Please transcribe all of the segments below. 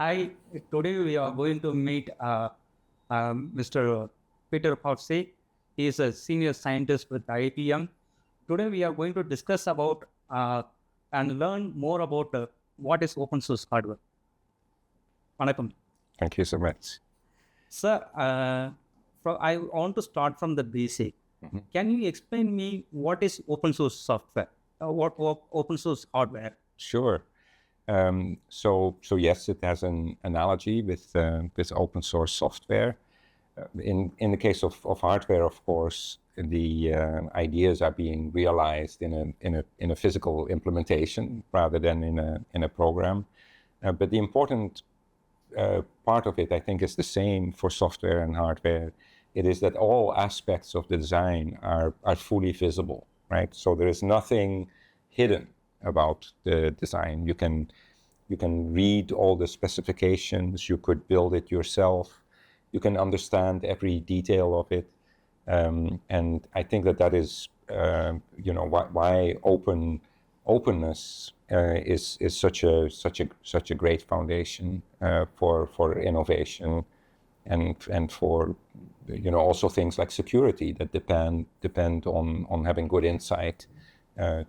Hi, today we are going to meet Mr. Peter Hofstee. He is a senior scientist with IBM. Today we are going to discuss about and learn more about what is open source hardware. Vanakkam. Thank you so much. Sir, I want to start from the basic. Can you explain me what is open source software? What open source hardware? Sure. So yes, it has an analogy with open source software. In the case of hardware, of course, the ideas are being realized in a physical implementation rather than in a program. But the important part of it, I think, is the same for software and hardware. It is that all aspects of the design are fully visible, right? So there is nothing hidden about the design. You can read all the specifications, you could build it yourself, you can understand every detail of it. And I think that is, why openness is such a great foundation for innovation, and for also things like security that depend on having good insight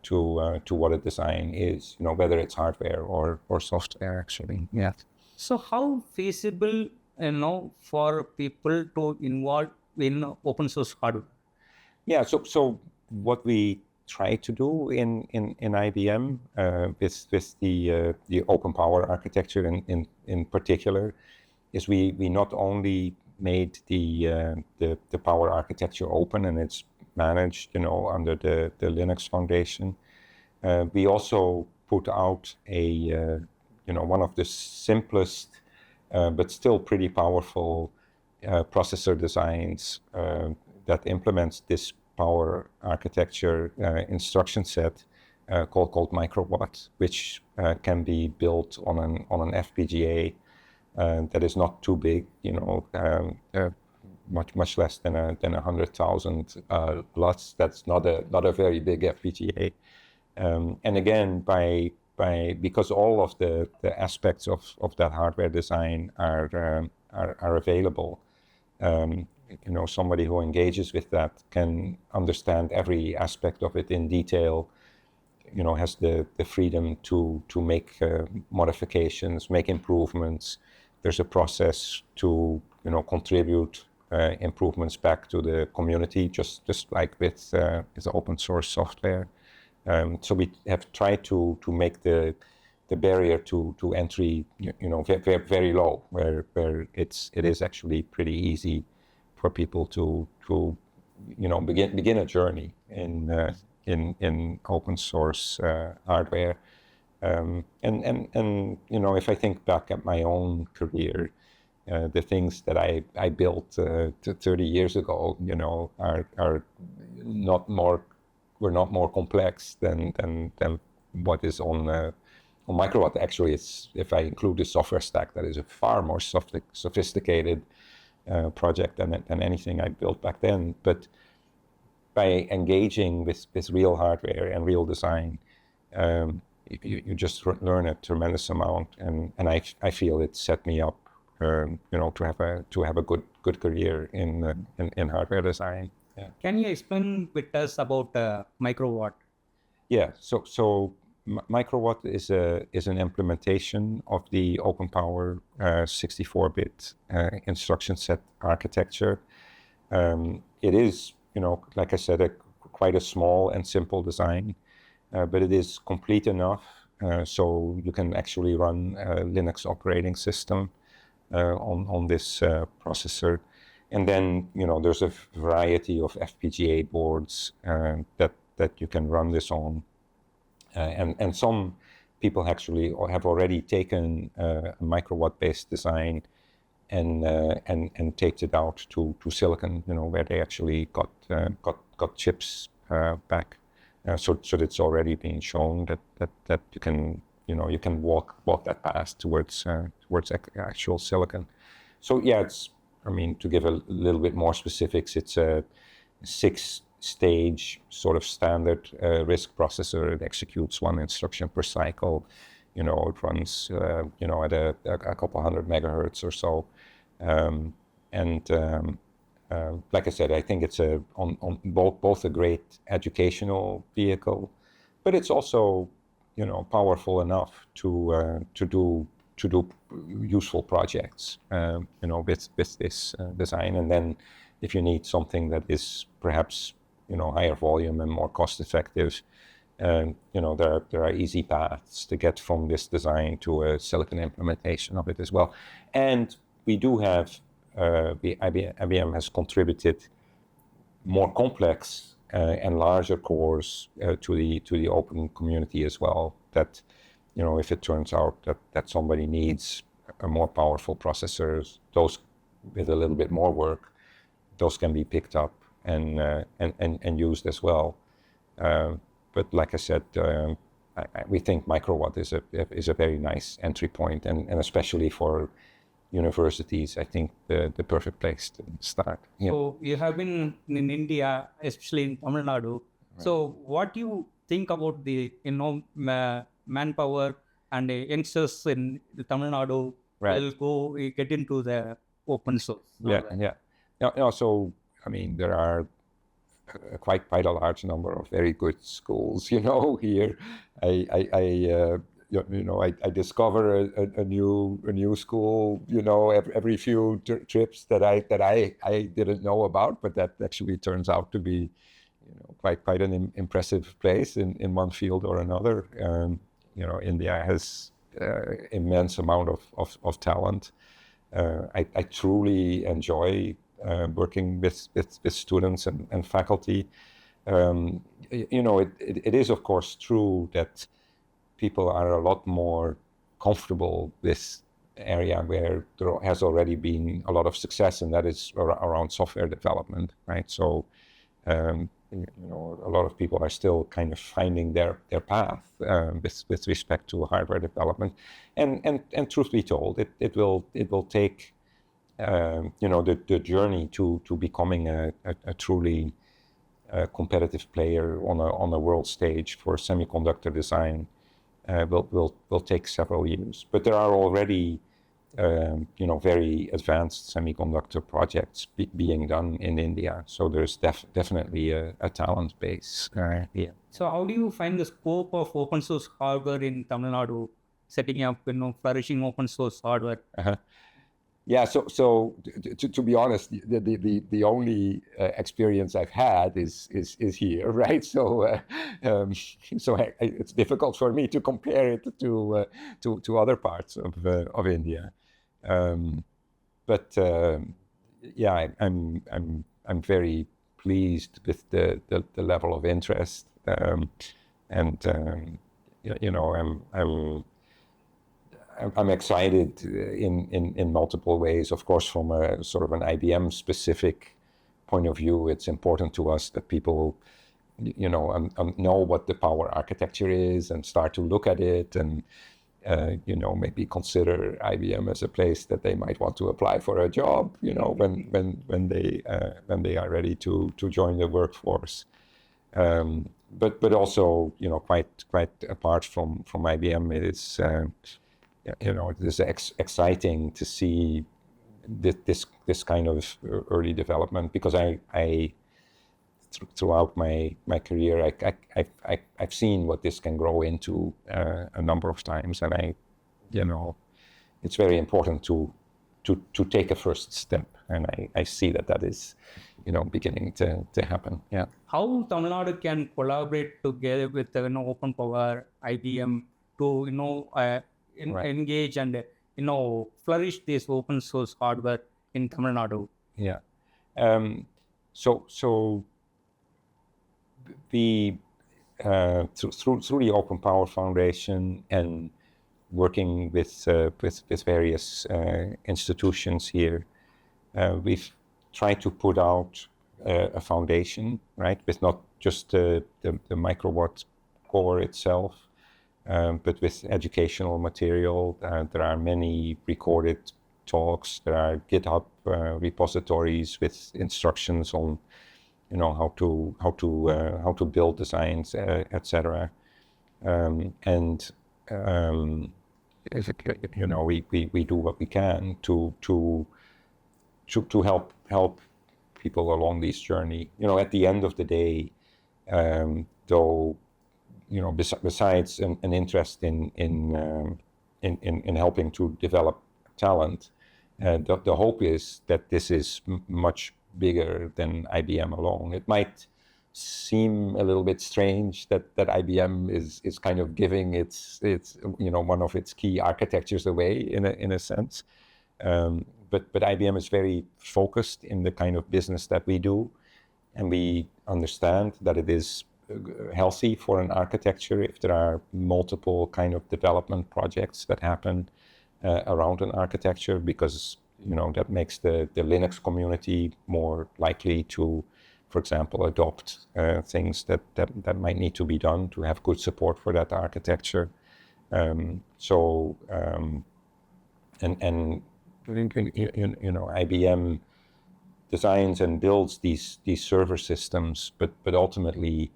to what a design is, whether it's hardware or software, actually. Yeah. So how feasible, for people to involve in open source hardware? Yeah. So what we try to do in IBM with the OpenPOWER architecture in particular is we not only made the power architecture open and it's managed, under the Linux Foundation. We also put out one of the simplest but still pretty powerful processor designs that implements this power architecture instruction set called Microwatt, which can be built on an FPGA that is not too big, much less than 100,000 lots. That's not a very big FPGA. And again, because all of the aspects of that hardware design are available, somebody who engages with that can understand every aspect of it in detail. Has the freedom to make modifications, make improvements. There's a process to contribute improvements back to the community, just like with open source software. So we have tried to make the barrier to entry, very, very low, where it is actually pretty easy for people to begin a journey in open source hardware. And if I think back at my own career, the things that I built 30 years ago, were not more complex than what is on Microwatt. Actually, if I include the software stack, that is a far more sophisticated project than anything I built back then. But by engaging with real hardware and real design, you just learn a tremendous amount, and I feel it set me up, to have a good career in hardware design. Yeah. Can you explain with us about Microwatt? Yeah. So Microwatt is an implementation of the OpenPOWER 64-bit instruction set architecture. It is, like I said, quite a small and simple design, but it is complete enough so you can actually run a Linux operating system on this processor. And then, there's a variety of FPGA boards that you can run this on. And some people actually have already taken a Microwatt-based design and taped it out to silicon, where they actually got chips back. So it's already been shown that you can walk that path towards actual silicon. So yeah, to give a little bit more specifics, it's a 6-stage sort of standard RISC processor. It executes one instruction per cycle. it runs, at a couple hundred megahertz or so. Like I said, I think it's on both a great educational vehicle, but it's also, powerful enough to do useful projects, with this design. And then if you need something that is perhaps, higher volume and more cost effective, there are easy paths to get from this design to a silicon implementation of it as well. And we do have, IBM has contributed more complex and larger cores to the open community as well. That, if it turns out that somebody needs a more powerful processors, those with a little bit more work, those can be picked up and used as well. But like I said, we think Microwatt is a very nice entry point, and especially for universities, I think the perfect place to start. Yeah. So you have been in India, especially in Tamil Nadu. Right. So what do you think about the manpower and the youngsters in the Tamil Nadu will go get into the open source? So I mean, there are quite a large number of very good schools, here. I discover a new school, every few trips that I didn't know about, but that actually turns out to be, quite an impressive place in one field or another. India has immense amount of talent. I truly enjoy working with students and faculty. It is of course true that people are a lot more comfortable with area where there has already been a lot of success, and that is around software development, right? So, a lot of people are still kind of finding their path with respect to hardware development, and truth be told, it will take the journey to becoming a truly competitive player on a world stage for semiconductor design. Will take several years, but there are already very advanced semiconductor projects being done in India. So there's definitely a talent base here. So how do you find the scope of open source hardware in Tamil Nadu, setting up flourishing open source hardware? Yeah, so to be honest, the only experience I've had is here, right? So it's difficult for me to compare it to other parts of India, but I'm very pleased with the level of interest, I'm excited in multiple ways. Of course, from a sort of an IBM specific point of view, it's important to us that people, know what the power architecture is and start to look at it, and maybe consider IBM as a place that they might want to apply for a job. When they are ready to join the workforce. But also, quite apart from IBM, it is. It is exciting to see this kind of early development, because I throughout my career I've seen what this can grow into a number of times, and it's very important to take a first step, and I see that is beginning to happen. Yeah. How Tamil Nadu can collaborate together with OpenPOWER, IBM to engage and flourish this open source hardware in Tamil Nadu? Yeah. So the through the OpenPOWER Foundation and working with various institutions here, we've tried to put out a foundation, right, with not just the Microwatt core itself, but with educational material. There are many recorded talks. There are GitHub repositories with instructions on, how to build designs, etc. we do what we can to help people along this journey. At the end of the day, though, besides an interest in helping to develop talent, the hope is that this is much bigger than IBM alone. It might seem a little bit strange that IBM is kind of giving its one of its key architectures away in a sense. But IBM is very focused in the kind of business that we do, and we understand that it is healthy for an architecture if there are multiple kind of development projects that happen around an architecture, because that makes the Linux community more likely to, for example, adopt things that might need to be done to have good support for that architecture. IBM designs and builds these server systems, but ultimately,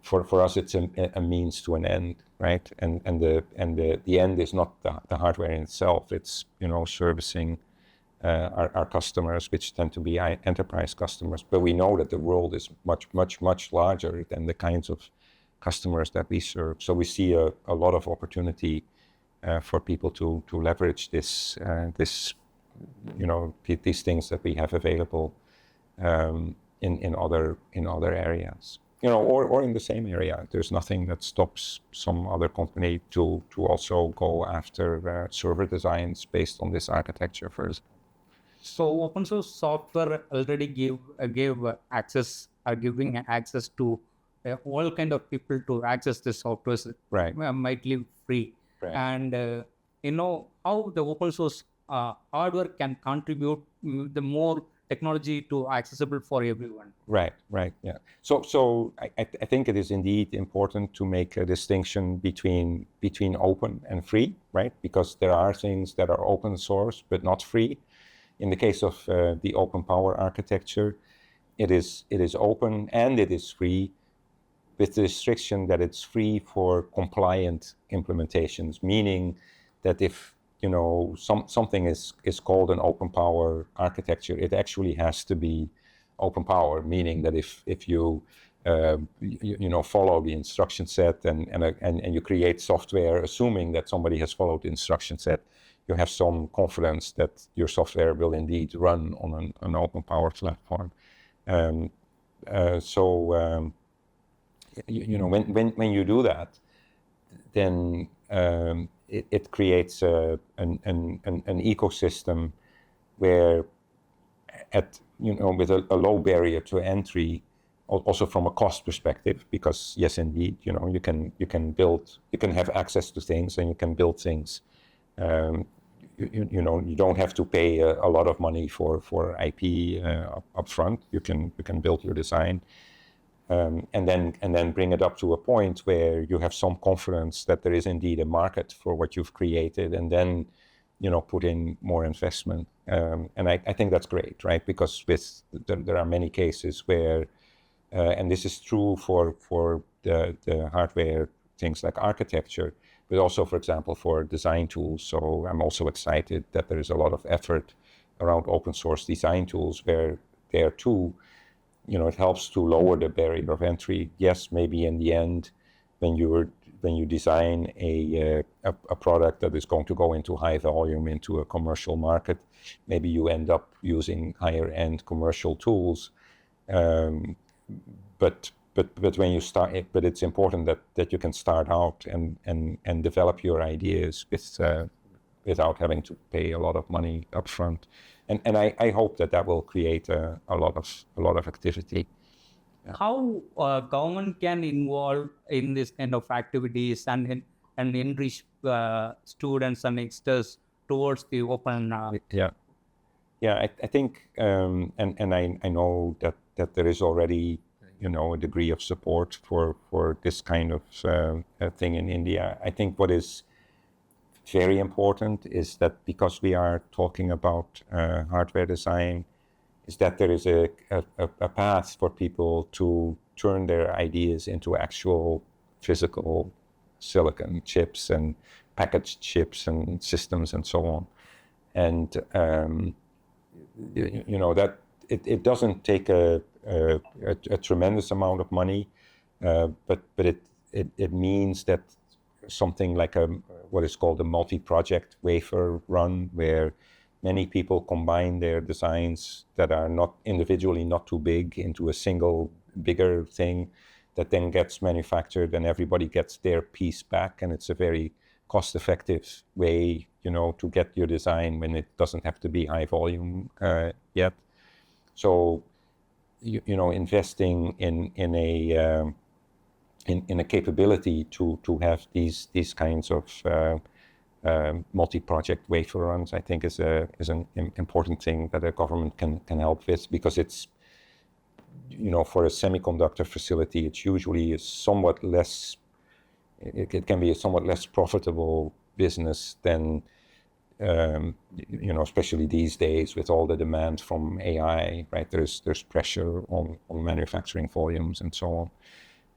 for us, it's a means to an end, right? And the end is not the hardware in itself. It's servicing our customers, which tend to be enterprise customers. But we know that the world is much larger than the kinds of customers that we serve. So we see a lot of opportunity for people to leverage these things that we have available in other areas, or in the same area. There's nothing that stops some other company to also go after server designs based on this architecture first. So open source software already gave access, giving access to all kind of people to access the software. Right. Might live free. Right. And how the open source hardware can contribute the more technology to accessible for everyone. Right. Yeah. So I think it is indeed important to make a distinction between open and free, right? Because there are things that are open source but not free. In the case of the OpenPOWER architecture, it is open and it is free, with the restriction that it's free for compliant implementations, meaning that if something is called an OpenPOWER architecture, it actually has to be OpenPOWER, meaning that if you follow the instruction set and you create software assuming that somebody has followed the instruction set, you have some confidence that your software will indeed run on an OpenPOWER platform. When you do that, then it creates an ecosystem where, with a low barrier to entry, also from a cost perspective, because yes, indeed, you can have access to things and you can build things. You don't have to pay a lot of money for IP up front. You can build your design. And then bring it up to a point where you have some confidence that there is indeed a market for what you've created, and then put in more investment. And I think that's great, right? Because there are many cases where, and this is true for the hardware things like architecture, but also, for example, for design tools. So I'm also excited that there is a lot of effort around open source design tools where there too, it helps to lower the barrier of entry. Yes, maybe in the end, when you design a product that is going to go into high volume into a commercial market, maybe you end up using higher end commercial tools. But when you start, but it's important that you can start out and develop your ideas without having to pay a lot of money up front. And I hope that will create a lot of activity. Yeah. How government can involve in this kind of activities and enrich students and youngsters towards the open? I think and I know that there is already a degree of support for this kind of thing in India. I think what is very important is that because we are talking about hardware design, is that there is a path for people to turn their ideas into actual physical silicon chips and packaged chips and systems and so on. And that it doesn't take a tremendous amount of money, but it means that something like what is called a multi-project wafer run, where many people combine their designs that are not individually not too big into a single bigger thing that then gets manufactured, and everybody gets their piece back, and it's a very cost-effective way, to get your design when it doesn't have to be high volume yet. So, investing in a capability to have these kinds of multi-project wafer runs, I think is an important thing that a government can help with, because it's, for a semiconductor facility, it's usually somewhat less. It can be a somewhat less profitable business than, especially these days with all the demand from AI, right? There's pressure on manufacturing volumes and so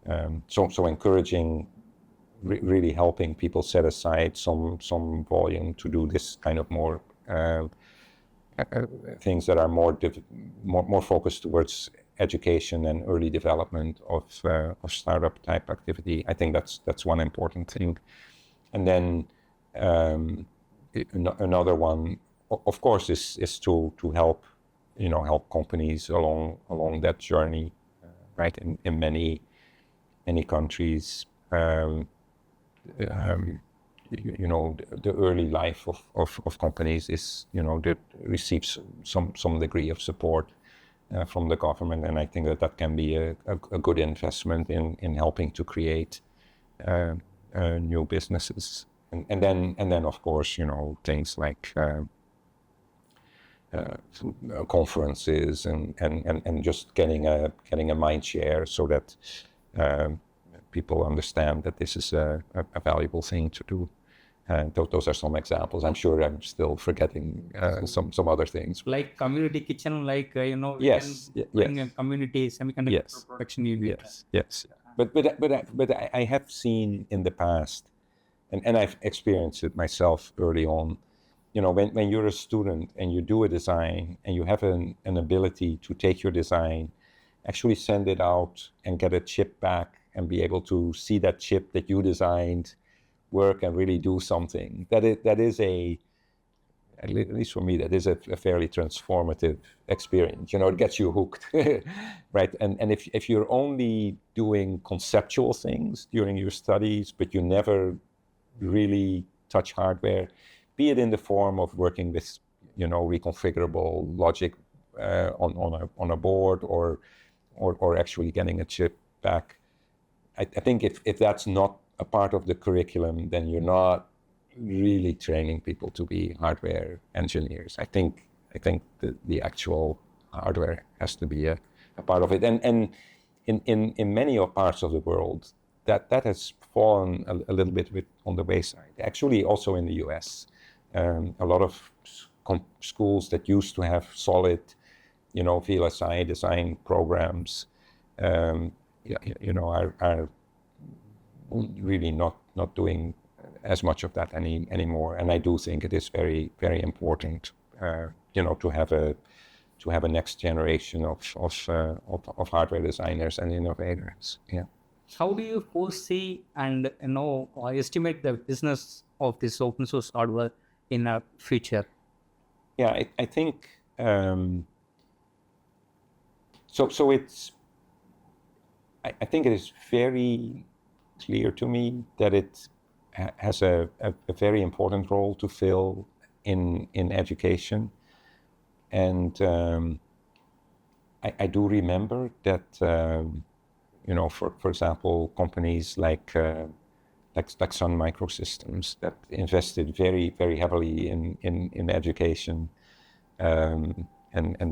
on. So encouraging, really helping people set aside some volume to do this kind of more things that are more focused towards education and early development of startup type activity. I think that's one important thing. And then another one, of course, is to help companies along that journey, right? In many countries, the early life of companies is, that receives some degree of support from the government, and I think that can be a good investment in helping to create new businesses, and then of course, things like conferences and just getting a mind share so that people understand that this is a valuable thing to do. Those are some examples. I'm sure I'm still forgetting some other things. Like community kitchen, like yes, we can bring a community semiconductor production unit. Yes. But I have seen in the past, and I've experienced it myself early on. When you're a student and you do a design and you have an ability to take your design, actually send it out and get a chip back and be able to see that chip that you designed work and really do something. That is at least for me, that is a fairly transformative experience. It gets you hooked, right? And if you're only doing conceptual things during your studies, but you never really touch hardware, be it in the form of working with, reconfigurable logic on a board or actually getting a chip back. I think if that's not a part of the curriculum, then you're not really training people to be hardware engineers. I think the actual hardware has to be a part of it. And in many parts of the world, that has fallen a little bit on the wayside. Actually, also in the US, a lot of schools that used to have solid, VLSI design programs, are really not doing as much of that anymore. And I do think it is very, very important, to have a next generation of hardware designers and innovators. Yeah. How do you foresee and estimate the business of this open source hardware in the future? Yeah, I think so. It's I think it is very clear to me that it has a very important role to fill in education, and I do remember that for example, companies like Sun Microsystems that invested very, very heavily in education, and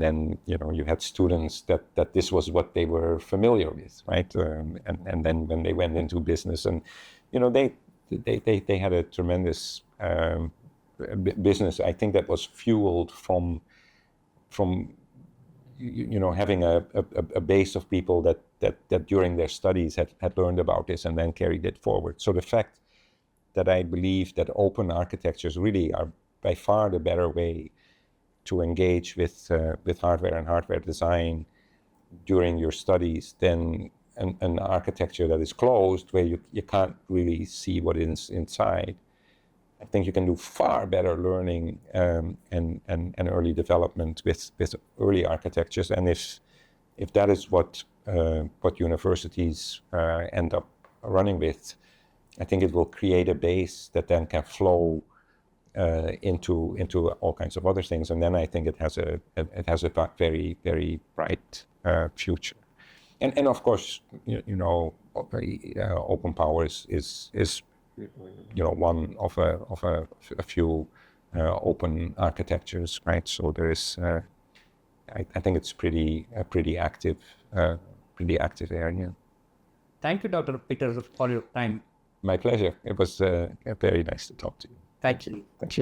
then you had students that this was what they were familiar with, right? And then when they went into business, and they had a tremendous business. I think that was fueled from having a base of people that during their studies had learned about this and then carried it forward. So the fact that I believe that open architectures really are by far the better way to engage with hardware and hardware design during your studies than an architecture that is closed, where you can't really see what is inside. I think you can do far better learning and early development with early architectures. And if that is what universities end up running with, I think it will create a base that then can flow into all kinds of other things. And then I think it has a very, very bright future. And of course, OpenPOWER is one of a few open architectures, right? So there is, I think it's a pretty active area. Thank you, Dr. Peter, for your time. My pleasure. It was very nice to talk to you. Thank you. Thank you.